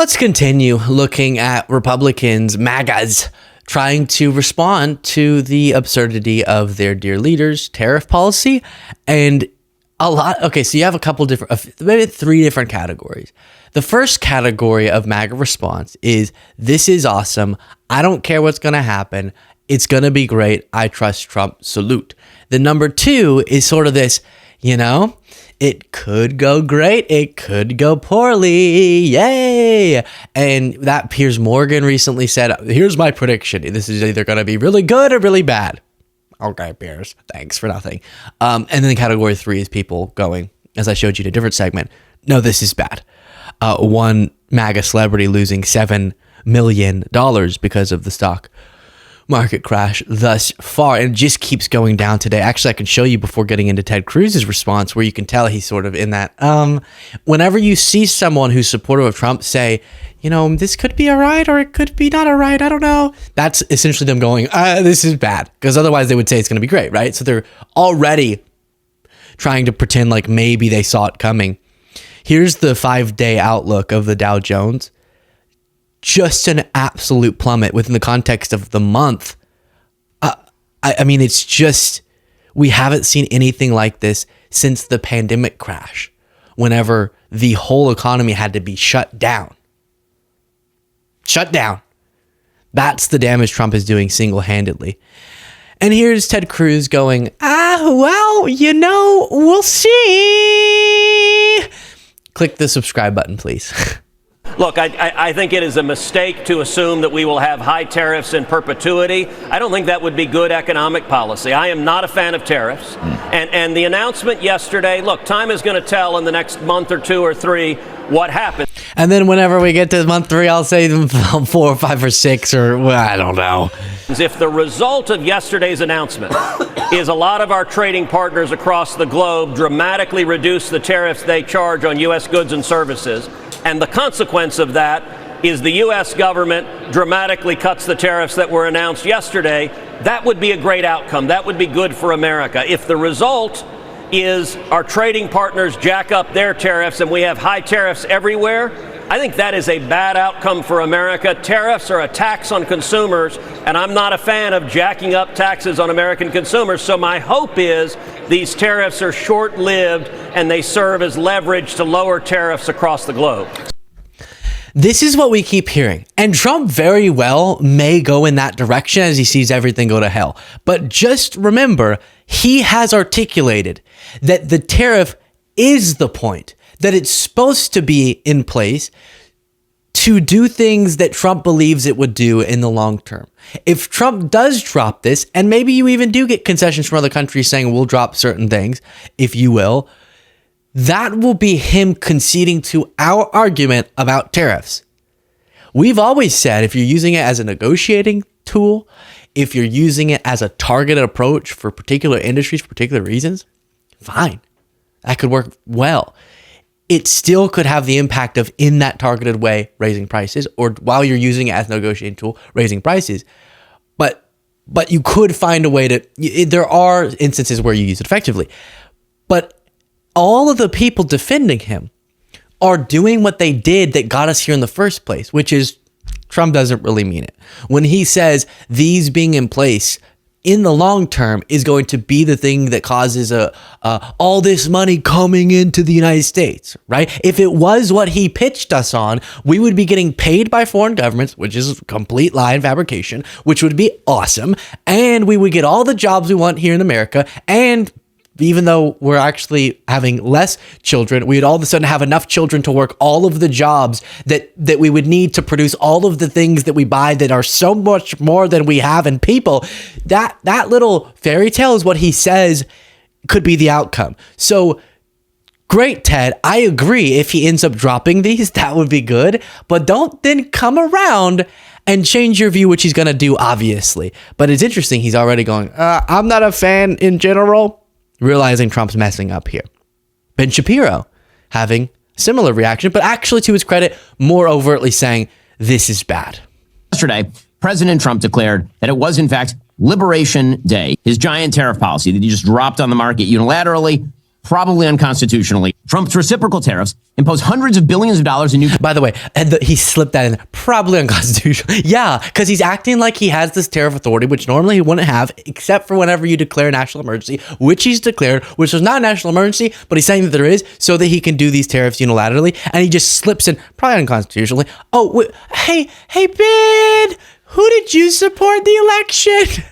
Let's continue looking at Republicans, MAGAs, trying to respond to the absurdity of their dear leaders' tariff policy. And so you have a couple different, maybe three different categories. The first category of MAGA response is, this is awesome. I don't care what's going to happen. It's going to be great. I trust Trump. Salute. The number two is sort of this, it could go great. It could go poorly. Yay. And that Piers Morgan recently said, here's my prediction. This is either going to be really good or really bad. Okay, Piers, thanks for nothing. And then category three is people going, as I showed you in a different segment, no, this is bad. One MAGA celebrity losing $7 million because of the stock market crash thus far, and it just keeps going down today. Actually, I can show you before getting into Ted Cruz's response, where you can tell he's sort of in that, whenever you see someone who's supportive of Trump say, this could be all right, or it could be not all right, I don't know. That's essentially them going, this is bad, because otherwise they would say it's going to be great, right? So they're already trying to pretend like maybe they saw it coming. Here's the 5-day outlook of the Dow Jones. Just an absolute plummet within the context of the month. It's just, we haven't seen anything like this since the pandemic crash, whenever the whole economy had to be shut down. Shut down. That's the damage Trump is doing single-handedly. And here's Ted Cruz going, we'll see. Click the subscribe button, please. Look, I think it is a mistake to assume that we will have high tariffs in perpetuity. I don't think that would be good economic policy. I am not a fan of tariffs. And the announcement yesterday, look, time is going to tell in the next month or two or three what happens. And then whenever we get to month 3, I'll say 4 or 5 or 6 or, I don't know. If the result of yesterday's announcement is a lot of our trading partners across the globe dramatically reduce the tariffs they charge on U.S. goods and services, and the consequence of that is the U.S. government dramatically cuts the tariffs that were announced yesterday, that would be a great outcome. That would be good for America. If the result is our trading partners jack up their tariffs and we have high tariffs everywhere, I think that is a bad outcome for America. Tariffs are a tax on consumers, and I'm not a fan of jacking up taxes on American consumers. So my hope is these tariffs are short-lived and they serve as leverage to lower tariffs across the globe. This is what we keep hearing. And Trump very well may go in that direction as he sees everything go to hell. But just remember, he has articulated that the tariff is the point, that it's supposed to be in place to do things that Trump believes it would do in the long term. If Trump does drop this, and maybe you even do get concessions from other countries saying we'll drop certain things, if you will, that will be him conceding to our argument about tariffs. We've always said if you're using it as a negotiating tool, if you're using it as a targeted approach for particular industries, for particular reasons, fine. That could work well. It still could have the impact of, in that targeted way, raising prices, or while you're using it as a negotiating tool, raising prices. But you could find a way to, there are instances where you use it effectively. But all of the people defending him are doing what they did that got us here in the first place, which is Trump doesn't really mean it. When he says these being in place in the long term is going to be the thing that causes all this money coming into the United States, right? If it was what he pitched us on, we would be getting paid by foreign governments, which is a complete lie and fabrication, which would be awesome. And we would get all the jobs we want here in America. And even though we're actually having less children, we would all of a sudden have enough children to work all of the jobs that we would need to produce all of the things that we buy that are so much more than we have in people. That little fairy tale is what he says could be the outcome. So great, Ted. I agree. If he ends up dropping these, that would be good. But don't then come around and change your view, which he's going to do, obviously. But it's interesting. He's already going, I'm not a fan in general. Realizing Trump's messing up here. Ben Shapiro having similar reaction, but actually, to his credit, more overtly saying this is bad. Yesterday, President Trump declared that it was, in fact, Liberation Day. His giant tariff policy that he just dropped on the market unilaterally, probably unconstitutionally. Trump's reciprocal tariffs impose hundreds of billions of dollars in new... By the way, he slipped that in. Probably unconstitutional. Yeah, because he's acting like he has this tariff authority, which normally he wouldn't have, except for whenever you declare a national emergency, which he's declared, which is not a national emergency, but he's saying that there is, so that he can do these tariffs unilaterally, and he just slips in, probably unconstitutionally. Oh, hey, Ben, who did you support the election?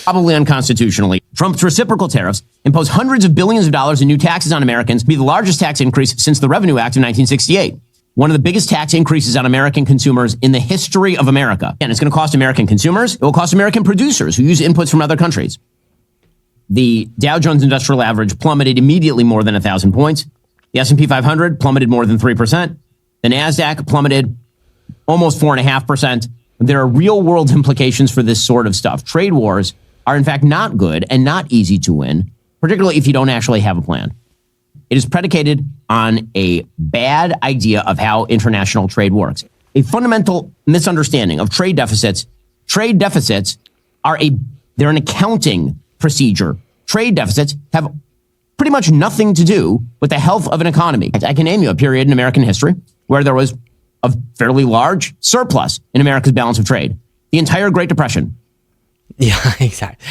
Probably unconstitutionally. Trump's reciprocal tariffs impose hundreds of billions of dollars in new taxes on Americans, be the largest tax increase since the Revenue Act of 1968. One of the biggest tax increases on American consumers in the history of America. And it's going to cost American consumers. It will cost American producers who use inputs from other countries. The Dow Jones Industrial Average plummeted immediately more than 1,000 points. The S&P 500 plummeted more than 3%. The NASDAQ plummeted almost 4.5%. There are real world implications for this sort of stuff. Trade wars are in fact not good and not easy to win, particularly if you don't actually have a plan. It is predicated on a bad idea of how international trade works. A fundamental misunderstanding of trade deficits. Trade deficits they're an accounting procedure. Trade deficits have pretty much nothing to do with the health of an economy. I can name you a period in American history where there was a fairly large surplus in America's balance of trade. The entire Great Depression. Yeah, exactly.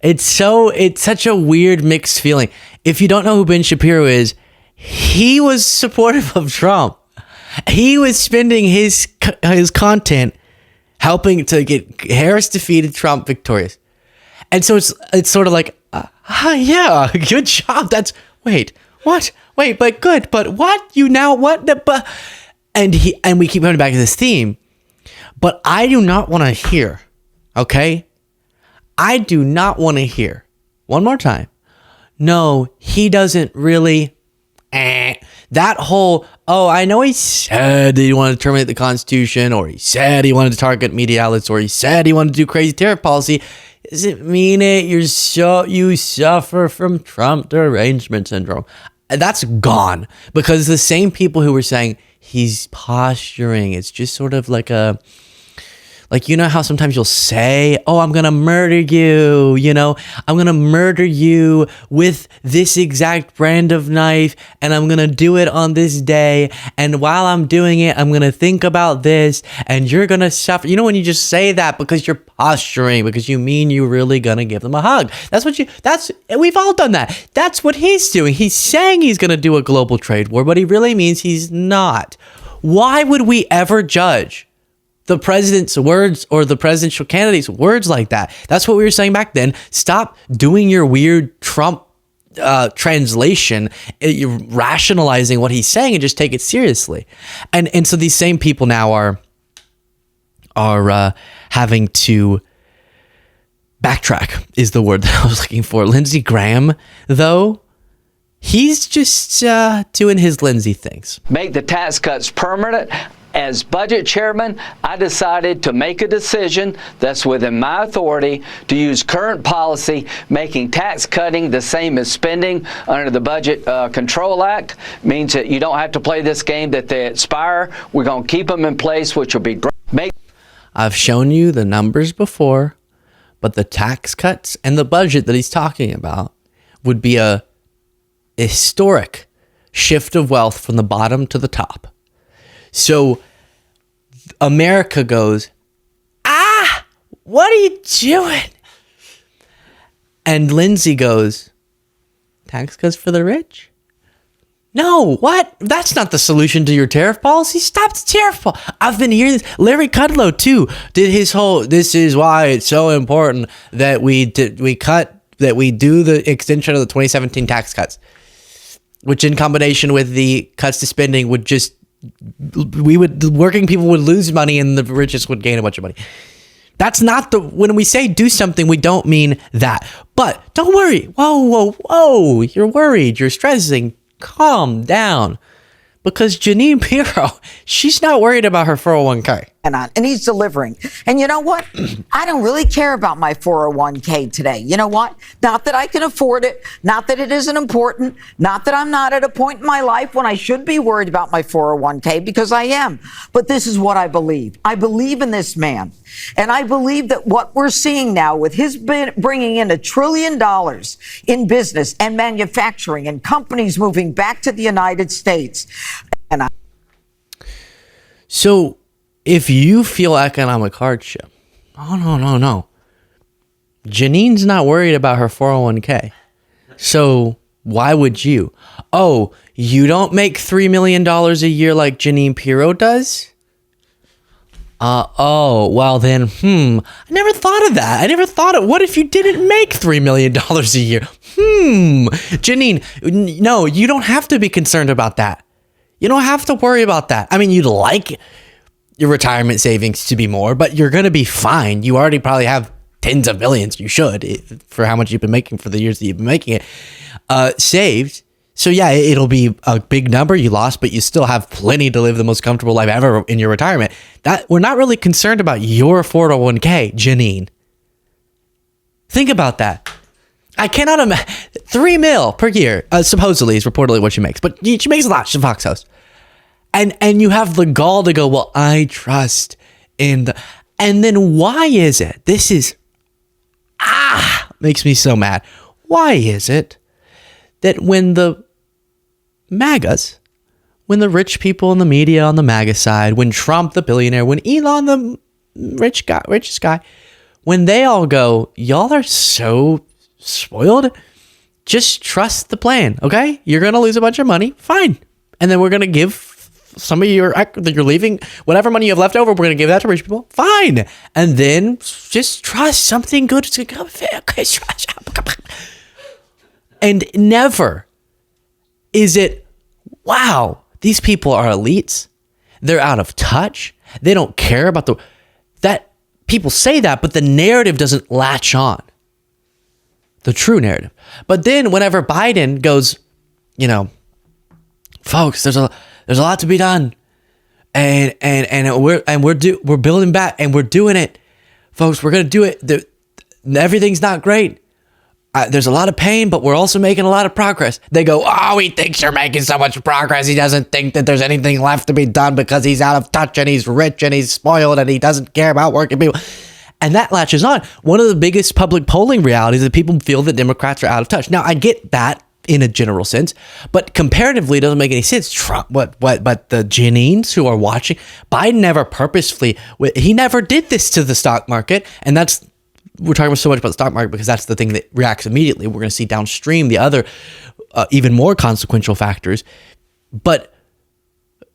It's such a weird mixed feeling. If you don't know who Ben Shapiro is, he was supportive of Trump. He was spending his content helping to get Harris defeated, Trump victorious. And so it's sort of like, yeah, good job. But good, but what? You now what? But and we keep coming back to this theme. But I do not want to hear, okay? I do not want to hear one more time. No, he doesn't really. That whole, I know he said that he wanted to terminate the Constitution, or he said he wanted to target media outlets, or he said he wanted to do crazy tariff policy. Does it mean it? You suffer from Trump derangement syndrome. That's gone, because the same people who were saying he's posturing, it's just sort of like you know how sometimes you'll say, I'm going to murder you, I'm going to murder you with this exact brand of knife, and I'm going to do it on this day. And while I'm doing it, I'm going to think about this, and you're going to suffer. You know, when you just say that because you're posturing, because you mean you're really going to give them a hug. We've all done that. That's what he's doing. He's saying he's going to do a global trade war, but he really means he's not. Why would we ever judge the president's words or the presidential candidate's words like that? That's what we were saying back then. Stop doing your weird Trump translation, you're rationalizing what he's saying, and just take it seriously. And so these same people now are having to backtrack is the word that I was looking for. Lindsey Graham, though, he's just doing his Lindsey things. Make the tax cuts permanent. As budget chairman, I decided to make a decision that's within my authority to use current policy, making tax cutting the same as spending under the Budget Control Act. Means that you don't have to play this game that they expire. We're going to keep them in place, which will be great. I've shown you the numbers before, but the tax cuts and the budget that he's talking about would be a historic shift of wealth from the bottom to the top. So America goes, what are you doing? And Lindsey goes, tax cuts for the rich? No, what? That's not the solution to your tariff policy. Stop the tariff policy. I've been hearing this. Larry Kudlow, too, did his whole, this is why it's so important that we do the extension of the 2017 tax cuts, which in combination with the cuts to spending would just, the working people would lose money and the richest would gain a bunch of money. That's not when we say do something, we don't mean that. But don't worry. Whoa. You're worried. You're stressing. Calm down. Because Janine Pirro, she's not worried about her 401k. and he's delivering. And you know what? I don't really care about my 401k today. You know what? Not that I can afford it, not that it isn't important, not that I'm not at a point in my life when I should be worried about my 401k, because I am. But this is what I believe. I believe in this man. And I believe that what we're seeing now with his bringing in $1 trillion in business and manufacturing and companies moving back to the United States. So if you feel economic hardship, no. Janine's not worried about her 401k. So why would you? Oh, you don't make $3 million a year like Janine Pirro does? Well then, I never thought of that. I never thought of, what if you didn't make $3 million a year? Janine, no, you don't have to be concerned about that. You don't have to worry about that. I mean, you'd like your retirement savings to be more, but you're going to be fine. You already probably have tens of millions. You should, for how much you've been making for the years that you've been making it, saved. So yeah, it'll be a big number you lost, but you still have plenty to live the most comfortable life ever in your retirement. That we're not really concerned about your 401k, Janine. Think about that. I cannot imagine $3 million per year, supposedly is reportedly what she makes, but she makes a lot. She's a Fox host. And you have the gall to go, well, I trust in the, and then why is it? This is, makes me so mad. Why is it that when the MAGAs, when the rich people in the media on the MAGA side, when Trump, the billionaire, when Elon, the richest guy, when they all go, y'all are so spoiled, just trust the plan, okay? You're going to lose a bunch of money, fine. And then we're going to give some of you're leaving, whatever money you have left over, we're going to give that to rich people. Fine. And then just trust something good to come. And never is it, wow, these people are elites. They're out of touch. They don't care about that people say that, but the narrative doesn't latch on. The true narrative. But then whenever Biden goes, folks, there's a lot to be done, and we're building back, and we're doing it, folks. We're gonna do it. Everything's not great. There's a lot of pain, but we're also making a lot of progress. They go, oh, he thinks you're making so much progress. He doesn't think that there's anything left to be done because he's out of touch and he's rich and he's spoiled and he doesn't care about working people. And that latches on. One of the biggest public polling realities is that people feel that Democrats are out of touch. Now, I get that in a general sense, but comparatively, it doesn't make any sense. Trump, but the Janines who are watching, Biden never purposefully, he never did this to the stock market. And we're talking so much about the stock market because that's the thing that reacts immediately. We're going to see downstream the other, even more consequential factors, but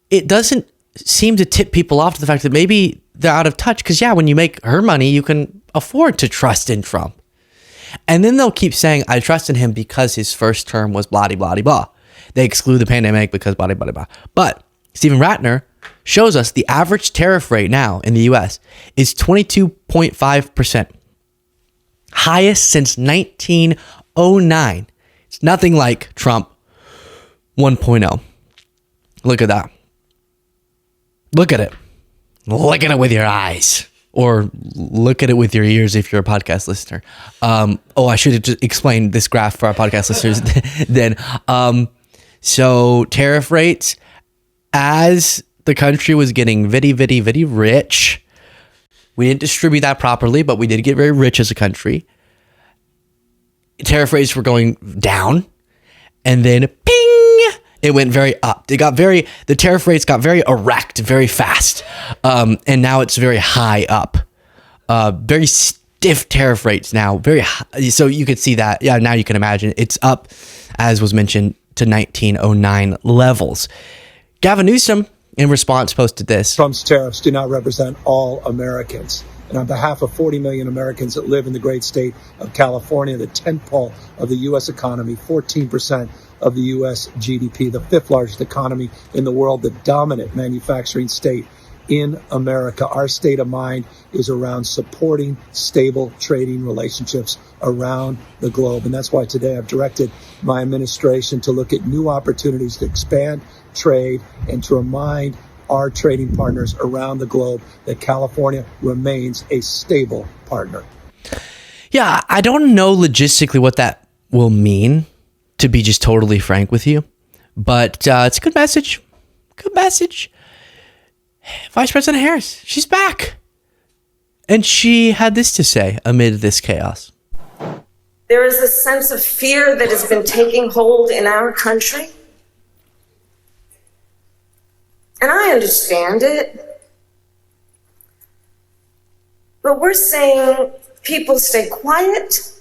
it doesn't seem to tip people off to the fact that maybe they're out of touch. Because when you make her money, you can afford to trust in Trump. And then they'll keep saying, I trust in him because his first term was blah, blah, blah. They exclude the pandemic because blah, blah, blah. But Stephen Ratner shows us the average tariff rate now in the U.S. is 22.5%. Highest since 1909. It's nothing like Trump 1.0. Look at that. Look at it. Look at it with your eyes. Or look at it with your ears if you're a podcast listener. I should have just explained this graph for our podcast listeners then. So tariff rates, as the country was getting very, very, very rich, we didn't distribute that properly, but we did get very rich as a country. Tariff rates were going down, and then ping, it went very up. The tariff rates got very erect, very fast. And now it's very high up. Very stiff tariff rates now, very high. So you could see that. Yeah, now you can imagine it's up, as was mentioned, to 1909 levels. Gavin Newsom, in response, posted this. Trump's tariffs do not represent all Americans. And on behalf of 40 million Americans that live in the great state of California, the tentpole of the U.S. economy, 14% of the U.S. GDP, the fifth largest economy in the world, the dominant manufacturing state in America. Our state of mind is around supporting stable trading relationships around the globe. And that's why today I've directed my administration to look at new opportunities to expand trade and to remind our trading partners around the globe that California remains a stable partner. Yeah, I don't know logistically what that will mean, to be just totally frank with you. But it's a good message. Good message. Vice President Harris, she's back. And she had this to say amid this chaos. There is a sense of fear that has been taking hold in our country. And I understand it. But we're saying people stay quiet.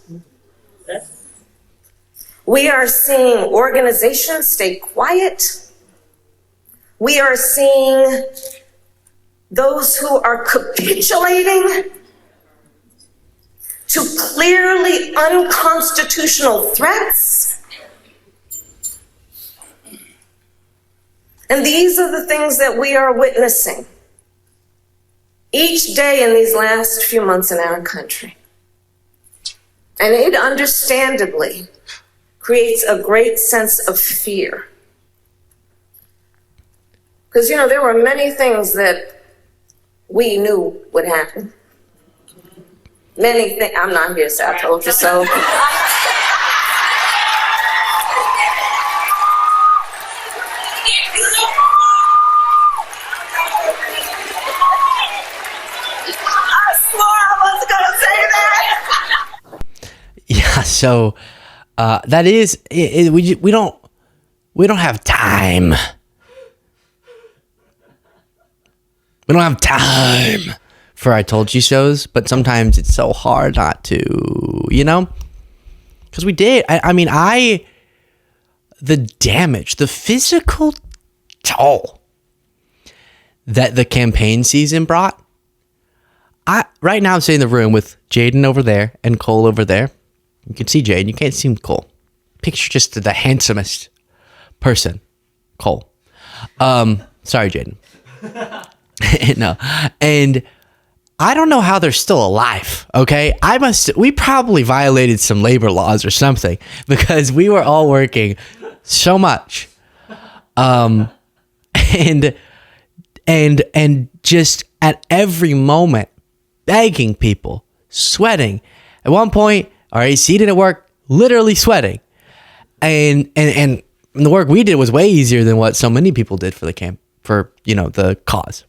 We are seeing organizations stay quiet. We are seeing those who are capitulating to clearly unconstitutional threats. And these are the things that we are witnessing each day in these last few months in our country. And it understandably creates a great sense of fear. Because, there were many things that we knew would happen. Many things. I'm not here to say I told you so. I swore I wasn't going to say that. Yeah, so that is we don't have time. We don't have time for I told you so's, but sometimes it's so hard not to, because we did. The damage, the physical toll that the campaign season brought. Right now I'm sitting in the room with Jaden over there and Cole over there. You can see Jaden, you can't see Cole. Picture just the handsomest person, Cole. Sorry, Jaden. No. And I don't know how they're still alive. Okay. We probably violated some labor laws or something because we were all working so much. And just at every moment begging people, sweating. At one point, our AC didn't work, literally sweating. And the work we did was way easier than what so many people did for the cause.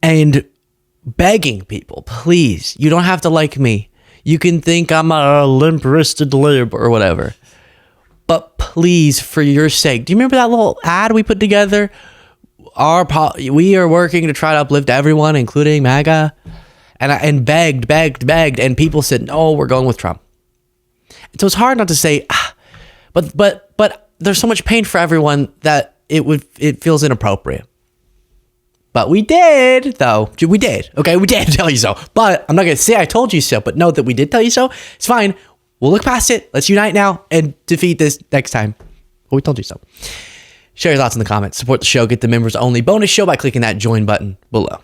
And begging people, please, you don't have to like me. You can think I'm a limp-wristed lib or whatever. But please, for your sake, do you remember that little ad we put together? We are working to try to uplift everyone, including MAGA. And begged. And people said, no, we're going with Trump. And so it's hard not to say, but there's so much pain for everyone that it feels inappropriate. But we did, though. We did. Okay, we did tell you so. But I'm not going to say I told you so, but know that we did tell you so. It's fine. We'll look past it. Let's unite now and defeat this next time. Well, we told you so. Share your thoughts in the comments. Support the show. Get the members only bonus show by clicking that join button below.